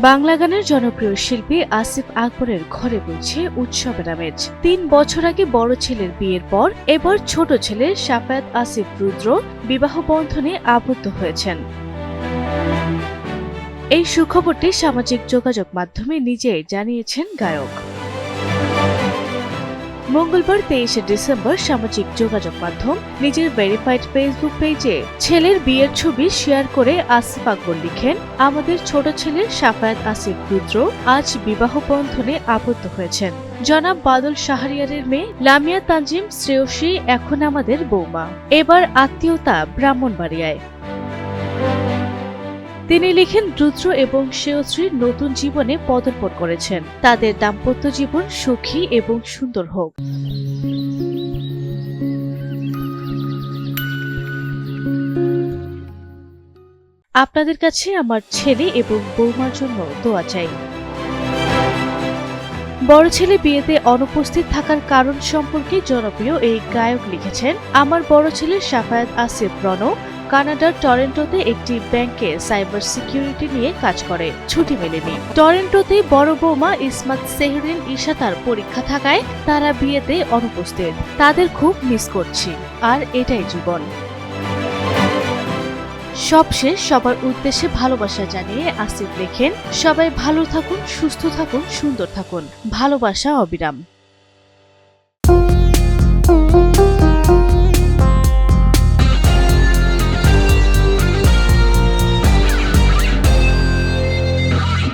বাংলা গানের জনপ্রিয় শিল্পী আসিফ আকবরের ঘরে বলছে উৎসবের আমেজ। ৩ বছর আগে বড় ছেলের বিয়ের পর এবার ছোট ছেলে শাফায়াত আসিফ রুদ্র বিবাহ বন্ধনে আবদ্ধ হয়েছেন। এই সুখবরটি সামাজিক যোগাযোগ মাধ্যমে নিজেই জানিয়েছেন গায়ক। মঙ্গলবার 23শে ডিসেম্বর সামাজিক যোগাযোগ মাধ্যম নিজের ভেরিফাইড ফেসবুক পেজে ছেলের বিয়ের ছবি শেয়ার করে আসিফ আকবর লিখেন, আমাদের ছোট ছেলে শাফায়াত আসিফ রুদ্র আজ বিবাহ বন্ধনে আবদ্ধ হয়েছেন। জনাব বাদল শাহরিয়ারের মেয়ে লামিয়া তানজিম শ্রেয়সী এখন আমাদের বৌমা। এবার আত্মীয়তা ব্রাহ্মণবাড়িয়ায়। তিনি লিখেন, রুদ্র এবং শ্রেয়শ্রীর নতুন জীবনে পদার্পণ করেছেন। তাদের দাম্পত্য জীবন সুখী এবং সুন্দর হোক। আপনাদের কাছে আমার ছেলে এবং বৌমার জন্য দোয়া চাই। বড় ছেলে বিয়েতে অনুপস্থিত থাকার কারণ সম্পর্কে জনপ্রিয় এই গায়ক লিখেছেন, আমার বড় ছেলে শাফায়াত আসিফ রনও কানাডার টরেন্টোতে একটি ব্যাংকে সাইবার সিকিউরিটি নিয়ে কাজ করে, ছুটি মেলেনি। টরেন্টোতে বড় বৌমা ইসমাত সেহরিন ইশাতার পরীক্ষা থাকায় তারা বিয়েতে অনুপস্থিত। তাদের খুব মিস করছি, আর এটাই জীবন। সবশেষ সবার উদ্দেশ্যে ভালোবাসা জানিয়ে আসিফ লেখেন, সবাই ভালো থাকুন, সুস্থ থাকুন, সুন্দর থাকুন, ভালোবাসা অবিরাম।